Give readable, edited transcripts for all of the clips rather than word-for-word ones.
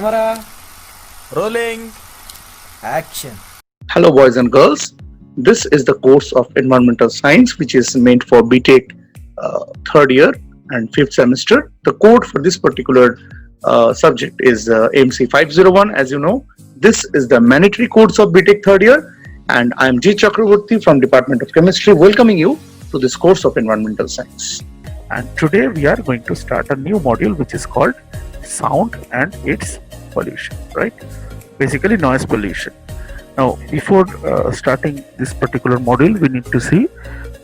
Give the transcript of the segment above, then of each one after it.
Camera, Rolling. action. Hello, boys and girls. This is the course of Environmental Science, which is meant for BTech third year and fifth semester. The code for this particular subject is AMC 501. As you know, this is the mandatory course of BTech third year, and I am G. Chakraborty from Department of Chemistry, welcoming you to this course of Environmental Science. And today we are going to start a new module, which is called Sound and its Pollution. Right? Basically, noise pollution. Now, before starting this particular module, we need to see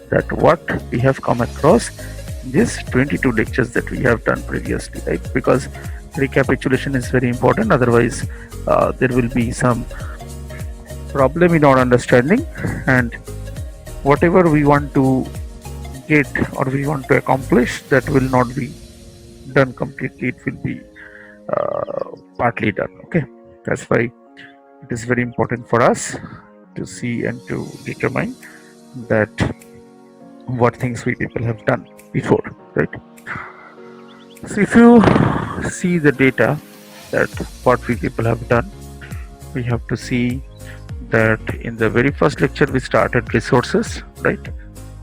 that what we have come across in these 22 lectures that we have done previously, right? Because recapitulation is very important. Otherwise, there will be some problem in our understanding, and whatever we want to get or we want to accomplish, that will not be done completely. It will be partly done. Okay, that's why it is very important for us to see and to determine that what things we people have done before, right? So if you see the data that what we people have done, we have to see that in the very first lecture we started resources, right?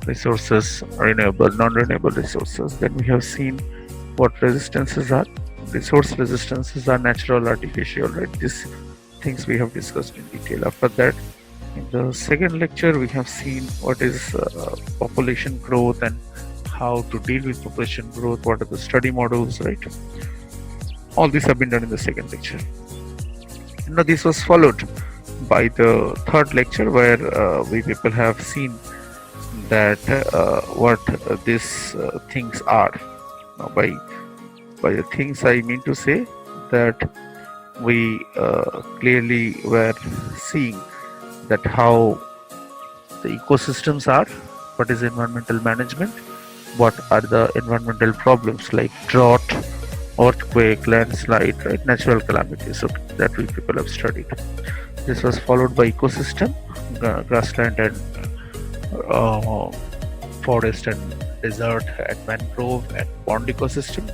Resources, renewable, non-renewable resources. Then we have seen what resistances are. Resource resistances are natural, artificial, right? These things we have discussed in detail. After that, in the second lecture, we have seen what is population growth and how to deal with population growth, what are the study models, right? All these have been done in the second lecture. Now, this was followed by the third lecture, where we people have seen that what these things are. Now, by the things I mean to say that we clearly were seeing that how the ecosystems are, what is environmental management, what are the environmental problems like drought, earthquake, landslide, right, natural calamities, so that we people have studied. This was followed by ecosystem, grassland and forest and desert and mangrove and pond ecosystem.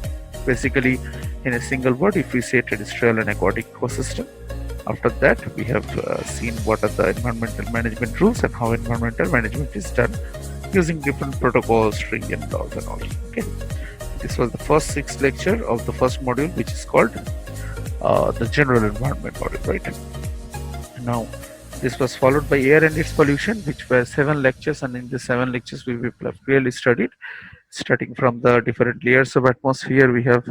Basically, in a single word, if we say terrestrial and aquatic ecosystem. After that, we have seen what are the environmental management rules and how environmental management is done using different protocols, stringent laws and all. Okay, this was the first sixth lecture of the first module, which is called the general environment module, right? Now, this was followed by air and its pollution, which were 7 lectures, and in the 7 lectures we people have clearly studied, starting from the different layers of atmosphere. We have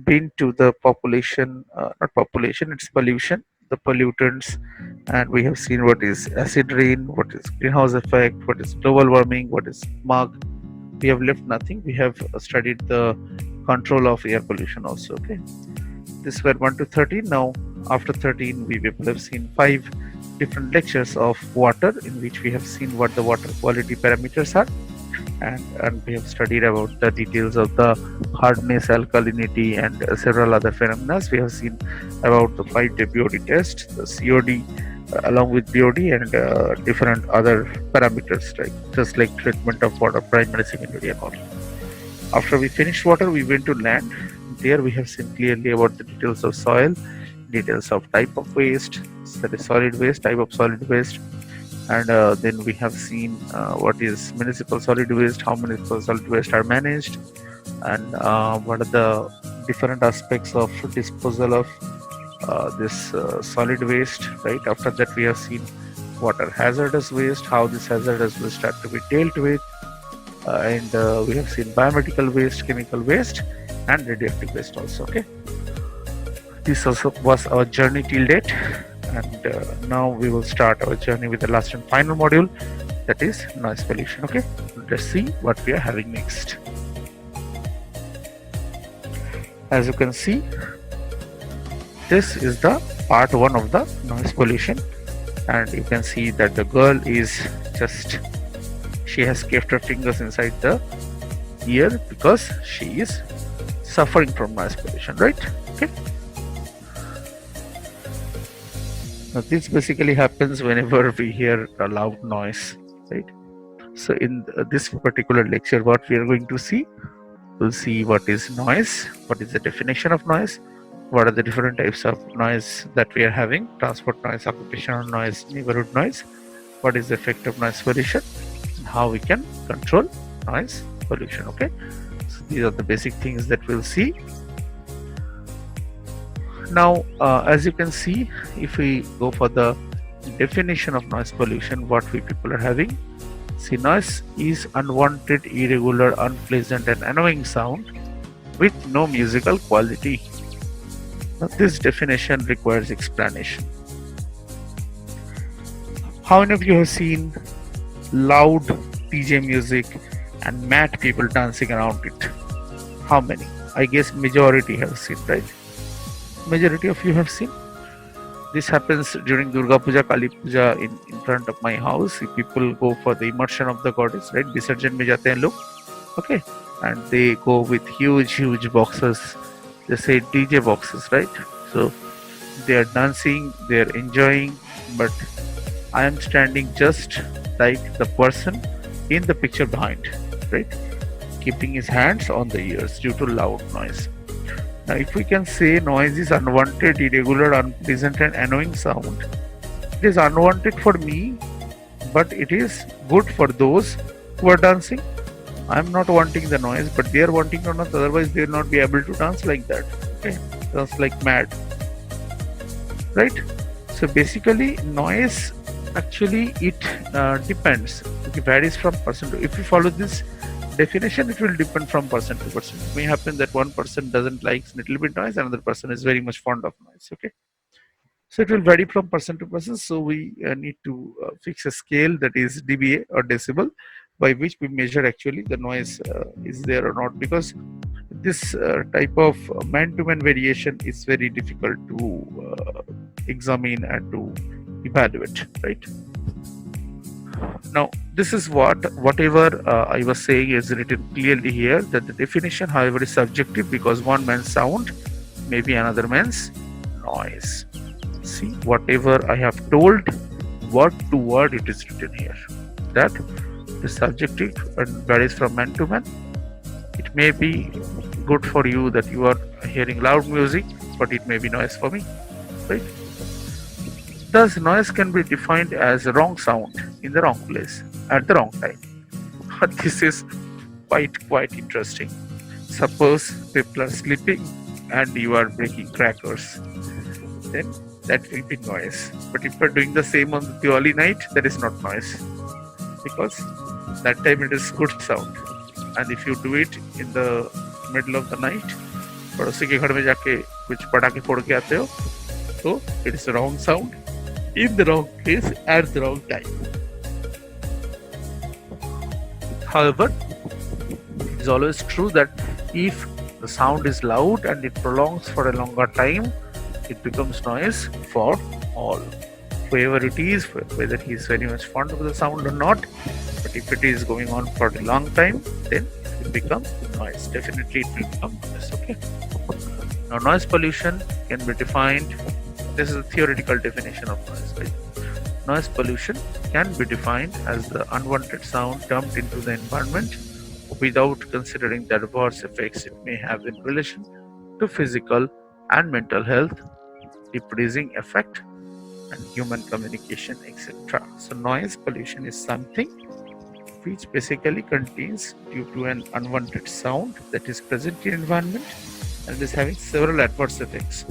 been to the population, not population, it's pollution, the pollutants, and we have seen what is acid rain, what is greenhouse effect, what is global warming, what is smog. We have left nothing. We have studied the control of air pollution also. Okay, this were 1 to 13. Now, after 13, we people have seen 5 different lectures of water, in which we have seen what the water quality parameters are, and we have studied about the details of the hardness, alkalinity, and several other phenomena. We have seen about the 5-day BOD test, the COD, along with BOD, and different other parameters, right? Just like treatment of water, primary, secondary, and all. After we finished water, we went to land. There we have seen clearly about the details of soil, details of type of waste, that is solid waste, type of solid waste, and then we have seen what is municipal solid waste, how municipal solid waste are managed, and what are the different aspects of disposal of this solid waste, right? After that, we have seen what are hazardous waste, how this hazardous waste are to be dealt with, and we have seen biomedical waste, chemical waste, and radioactive waste also. Okay, this also was our journey till date, and now we will start our journey with the last and final module, that is noise pollution. Okay, let's see what we are having next. As you can see, this is the part 1 of the noise pollution, and you can see that the girl is just, she has kept her fingers inside the ear because she is suffering from noise pollution, right? Okay. Now, this basically happens whenever we hear a loud noise, right? So in this particular lecture, what we are going to see, we'll see what is noise, what is the definition of noise, what are the different types of noise that we are having: transport noise, occupational noise, neighborhood noise, what is the effect of noise pollution, and how we can control noise pollution. Okay, so these are the basic things that we'll see. Now, as you can see, if we go for the definition of noise pollution, what we people are having: see, noise is unwanted, irregular, unpleasant, and annoying sound with no musical quality. Now, this definition requires explanation. How many of you have seen loud DJ music and mad people dancing around it? How many? I guess majority have seen, right? Majority of you have seen. This happens during Durga Puja, Kali Puja in front of my house. People go for the immersion of the goddess, right? Visarjan mein jate hain log, okay? And they go with huge boxes. They say DJ boxes, right? So they are dancing, they are enjoying, but I am standing just like the person in the picture behind, right? Keeping his hands on the ears due to loud noise. Now, if we can say noise is unwanted, irregular, unpleasant, and annoying sound, it is unwanted for me, but it is good for those who are dancing. I am not wanting the noise, but they are wanting or not, otherwise, they will not be able to dance like that. Okay, dance like mad, right? So, basically, noise actually it depends. It varies from person to. If you follow this definition, it will depend from person to person. It may happen that one person doesn't like little bit noise, another person is very much fond of noise. Okay, so it will vary from person to person. So we need to fix a scale, that is dBA or decibel, by which we measure actually the noise is there or not, because this type of man-to-man variation is very difficult to examine and to evaluate, right? Now, this is whatever I was saying is written clearly here, that the definition, however, is subjective, because one man's sound may be another man's noise. See, whatever I have told, word to word, it is written here. That is subjective and varies from man to man. It may be good for you that you are hearing loud music, but it may be noise for me, right? Thus, noise can be defined as a wrong sound in the wrong place at the wrong time. This is quite interesting. Suppose people are sleeping and you are breaking crackers, then that will be noise. But if you are doing the same on the Diwali night, that is not noise, because that time it is good sound. And if you do it in the middle of the night, पड़ोसी के घर में जाके कुछ पटाखे फोड़ के आते हो, तो it is the wrong sound in the wrong place at the wrong time. However, it is always true that if the sound is loud and it prolongs for a longer time, it becomes noise for all. Whoever it is, whether he is very much fond of the sound or not, but if it is going on for a long time, then it will become noise. Definitely it will become noise, okay? Now, noise pollution can be defined. This is a theoretical definition of noise, right? Noise pollution can be defined as the unwanted sound dumped into the environment without considering the adverse effects it may have in relation to physical and mental health, reproducing effect, and human communication, etc. So, noise pollution is something which basically contains due to an unwanted sound that is present in environment and is having several adverse effects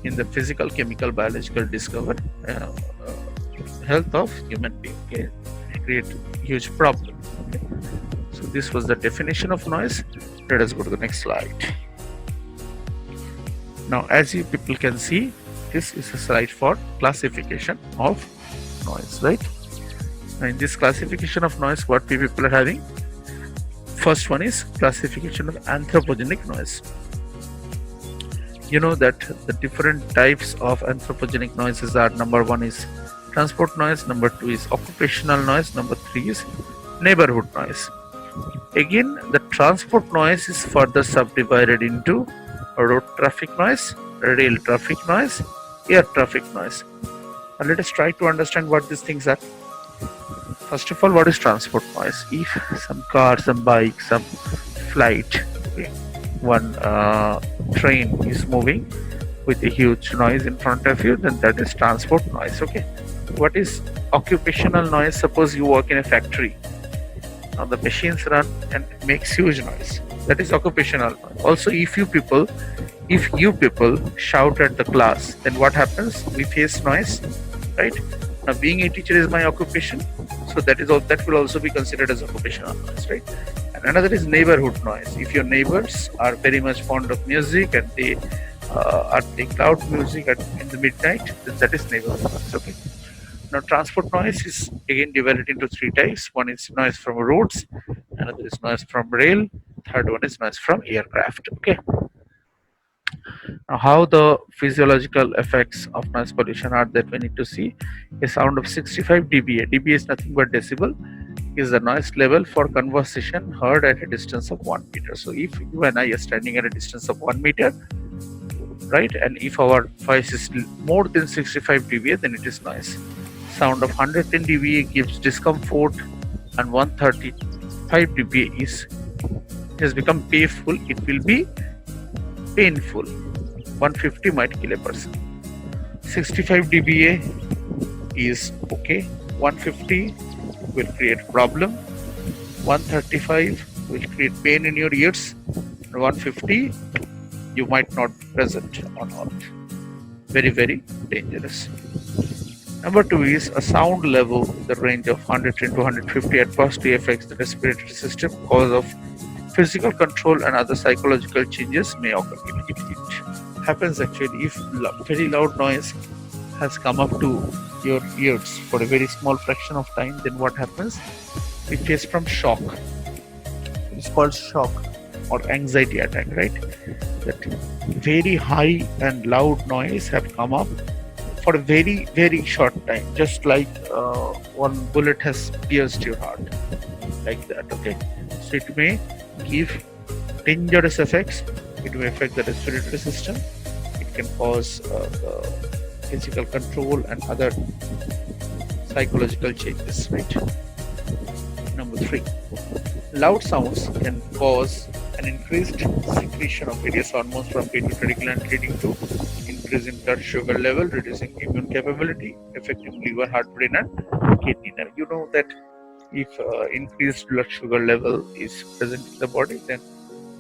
in the physical, chemical, biological health of human being. Okay? Create huge problem. Okay? So this was the definition of noise. Let us go to the next slide. Now, as you people can see, this is a slide for classification of noise, right? Now, in this classification of noise, what we people are having? First one is classification of anthropogenic noise. You know that the different types of anthropogenic noises are: number one is transport noise, number two is occupational noise, number three is neighborhood noise. Again, the transport noise is further subdivided into road traffic noise, rail traffic noise, air traffic noise. Now let us try to understand what these things are. First of all, what is transport noise? If some car, some bike, some flight, okay, one train is moving with a huge noise in front of you, then that is transport noise. Okay. What is occupational noise? Suppose you work in a factory. Now the machines run and it makes huge noise. That is occupational noise. Also, if you people shout at the class, then what happens? We face noise, right? Now, being a teacher is my occupation, so that will also be considered as occupational noise, right? And another is neighborhood noise. If your neighbors are very much fond of music and they are playing loud music in the midnight, then that is neighborhood noise. Okay. Now, transport noise is again divided into three types. One is noise from roads, another is noise from rail, third one is noise from aircraft. Okay. Now, how the physiological effects of noise pollution are that we need to see. A sound of 65 dBA. dBA is nothing but decibel. Is the noise level for conversation heard at a distance of 1 meter. So, if you and I are standing at a distance of 1 meter, right, and if our voice is more than 65 dBA, then it is noise. Sound of 110 dBA gives discomfort, and 135 dBA it has become painful. It will be painful. 150 might kill a person. 65 dBA is okay. 150 will create problem. 135 will create pain in your ears. And 150 you might not be present or not. Very, very dangerous. Number two is a sound level in the range of 110 to 150 adversely affects the respiratory system cause of physical control and other psychological changes may occur. It happens actually if very loud noise has come up to your ears for a very small fraction of time, then what happens? It is from shock. It's called shock or anxiety attack, right? That very high and loud noise have come up for a very, very short time, just like one bullet has pierced your heart, like that. Okay, so it may give dangerous effects. It may affect the respiratory system. It can cause physical control and other psychological changes, right? Number three, loud sounds can cause an increased secretion of various hormones from pituitary gland, leading to increase in blood sugar level, reducing immune capability, affecting liver, heart, brain, and kidney. Now, you know that if increased blood sugar level is present in the body, then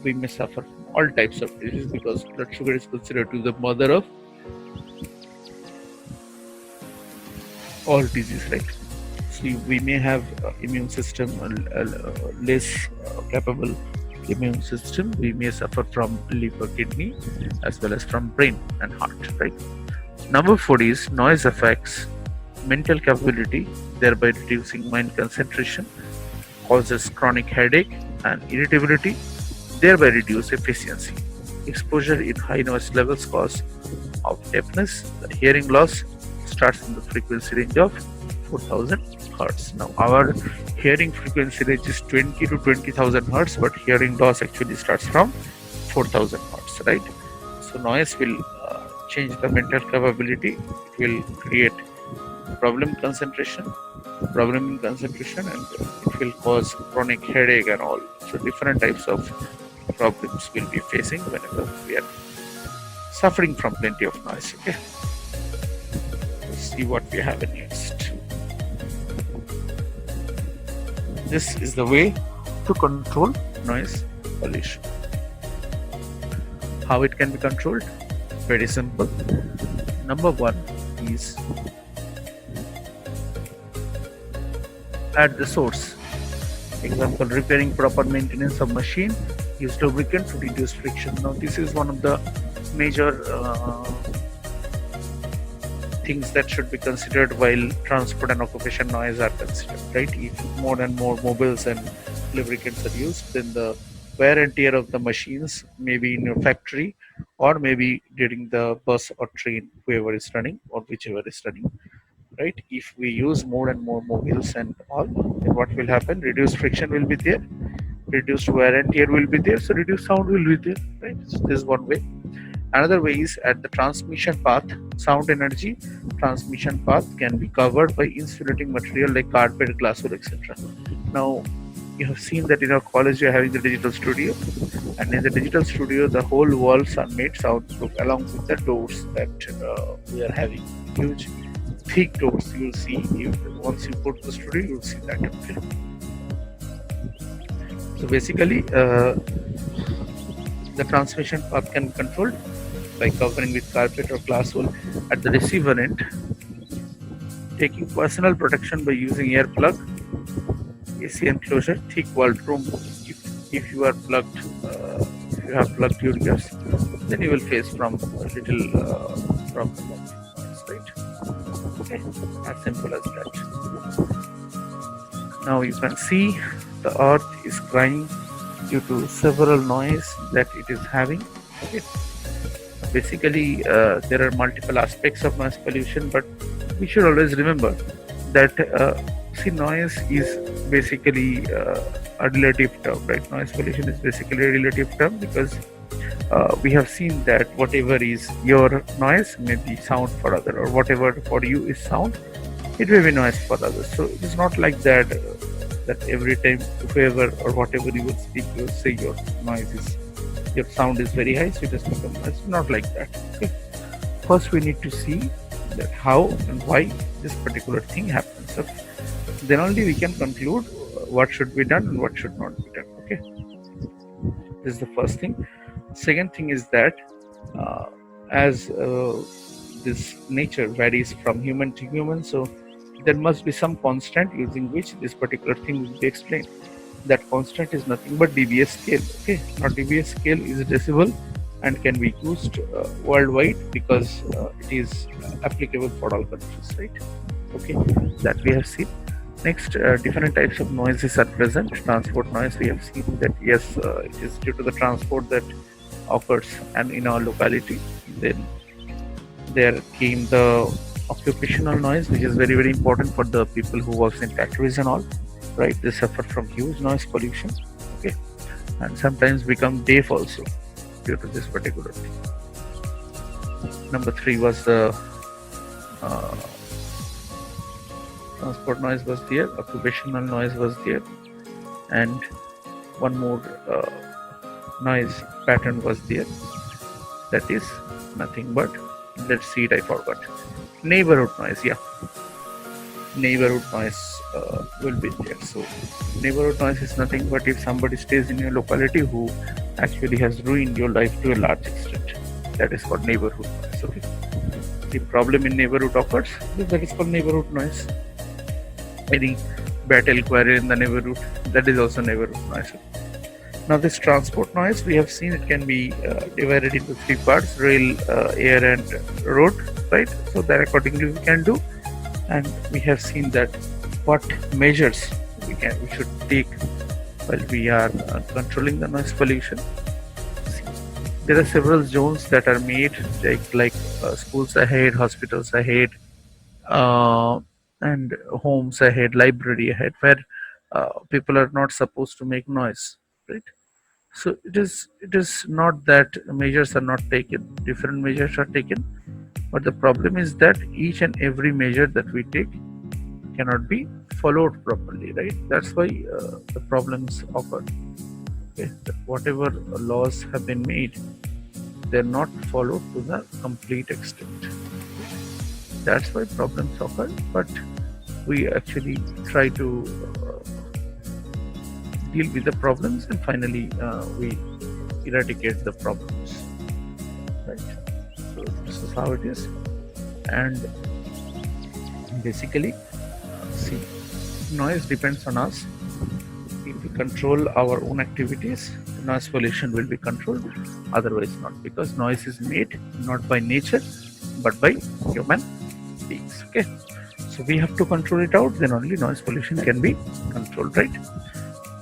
we may suffer from all types of diseases, because blood sugar is considered to be the mother of all disease, right? So we may have immune system less capable immune system. We may suffer from liver, kidney, as well as from brain and heart, right? Number four is noise affects mental capability, thereby reducing mind concentration, causes chronic headache and irritability, thereby reduce efficiency. Exposure in high noise levels cause of deafness. The hearing loss starts in the frequency range of 4000 hertz. Now, our hearing frequency range is 20 to 20,000 hertz, but hearing loss actually starts from 4000 hertz, right? So, noise will change the mental capability. It will create problem in concentration, and it will cause chronic headache and all. So, different types of problems we'll be facing whenever we are suffering from plenty of noise. Okay, let's see what we have next. This is the way to control noise pollution. How it can be controlled? Very simple. Number one is at the source. Example, repairing proper maintenance of machine, use lubricant to reduce friction. Now, this is one of the major things that should be considered while transport and occupation noise are considered, right? If more and more mobiles and lubricants are used, then the wear and tear of the machines, maybe in your factory or maybe during the bus or train, whoever is running or whichever is running, right? If we use more and more mobiles and all, then what will happen? Reduced friction will be there, reduced wear and tear will be there, so reduced sound will be there, right? So this is one way. Another way is at the transmission path. Sound energy transmission path can be covered by insulating material like carpet, glass, or etc. Now, you have seen that in our college we are having the digital studio, and in the digital studio the whole walls are made soundproof along with the doors that we are having huge thick doors. You'll see once you go to the studio, you'll see that. Okay. So basically, the transmission path can be controlled by covering with carpet or glass wool at the receiver end, taking personal protection by using ear plug, AC enclosure, thick walled room. If you are plugged, if you have plugged your ears, then you will face from a little problem of noise, right? Okay, as simple as that. Now you can see the earth is crying due to several noise that it is having. Okay. Basically, there are multiple aspects of noise pollution, but we should always remember that noise is basically a relative term, right? Noise pollution is basically a relative term because we have seen that whatever is your noise may be sound for other, or whatever for you is sound, it may be noise for others. So it is not like that that every time whoever or whatever you will speak, you will say your noise is, your sound is very high, so it has become noise. Not like that. Okay. First, we need to see that how and why this particular thing happens. So then only we can conclude what should be done and what should not be done. Okay. This is the first thing. Second thing is that as this nature varies from human to human, so there must be some constant using which this particular thing will be explained. That constant is nothing but dBA scale. Okay. Now dBA scale is decibel and can be used worldwide because it is applicable for all countries, right? Okay, that we have seen. Next, different types of noises are present. Transport noise, we have seen that yes, it is due to the transport that occurs and in our locality. Then there came the occupational noise, which is very important for the people who works in factories and all, right? They suffer from huge noise pollution. Okay, and sometimes become deaf also due to this particular thing. Number 3 was the transport noise was there, occupational noise was there, and one more noise pattern was there. That is nothing but, let's see it, I forgot. Neighborhood noise, yeah. Neighborhood noise will be there. So neighborhood noise is nothing but if somebody stays in your locality who actually has ruined your life to a large extent. That is called neighborhood noise. Okay. The problem in neighborhood occurs, that is called neighborhood noise. Any battle quarrel in the neighborhood, that is also neighborhood noise. Now this transport noise, we have seen it can be divided into 3 parts: rail, air and road, right? So that accordingly we can do, and we have seen that what measures we should take while we are controlling the noise pollution. There are several zones that are made, like schools ahead, hospitals ahead, and homes ahead, library ahead, where people are not supposed to make noise, right? So it is not that measures are not taken, different measures are taken, but the problem is that each and every measure that we take cannot be followed properly, right? That's why the problems occur. Okay, that whatever laws have been made, they're not followed to the complete extent. That's why problems occur, but we actually try to deal with the problems, and finally we eradicate the problems, right? So this is how it is. And basically, see, noise depends on us. If we control our own activities, noise pollution will be controlled, otherwise not, because noise is made not by nature but by human beings. Okay, so we have to control it out, then only noise pollution can be controlled, right?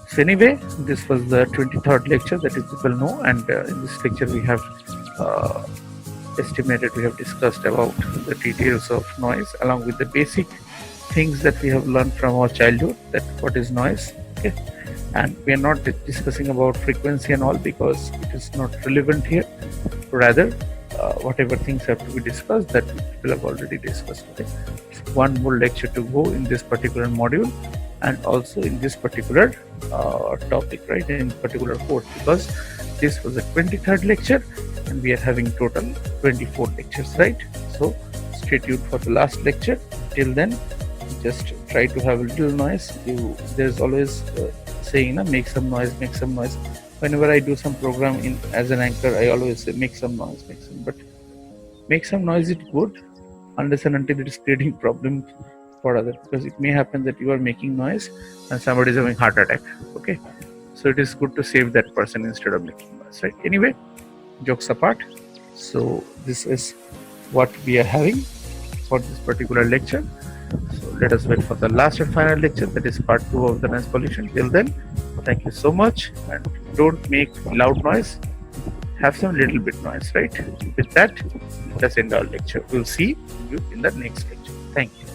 So anyway, this was the 23rd lecture that you people know, and in this lecture we have we have discussed about the details of noise along with the basic things that we have learned from our childhood, that what is noise. Okay, and we are not discussing about frequency and all because it is not relevant here. Rather, whatever things have to be discussed, that people have already discussed. Okay, so one more lecture to go in this particular module, and also in this particular topic, right, in particular course, because this was a 23rd lecture and we are having total 24 lectures, right? So stay tuned for the last lecture. Till then, just try to have a little noise. There's always saying, make some noise, make some noise. Whenever I do some program in as an anchor, I always say make some noise, but make some noise is good unless and until it is creating problem for others, because it may happen that you are making noise and somebody is having heart attack. Okay, so it is good to save that person instead of making noise, right? Anyway, jokes apart, so this is what we are having for this particular lecture. So let us wait for the last and final lecture, that is part 2 of the noise pollution. Till then, thank you so much, and don't make loud noise, have some little bit noise, right? With that, let's end our lecture. We'll see you in the next lecture. Thank you.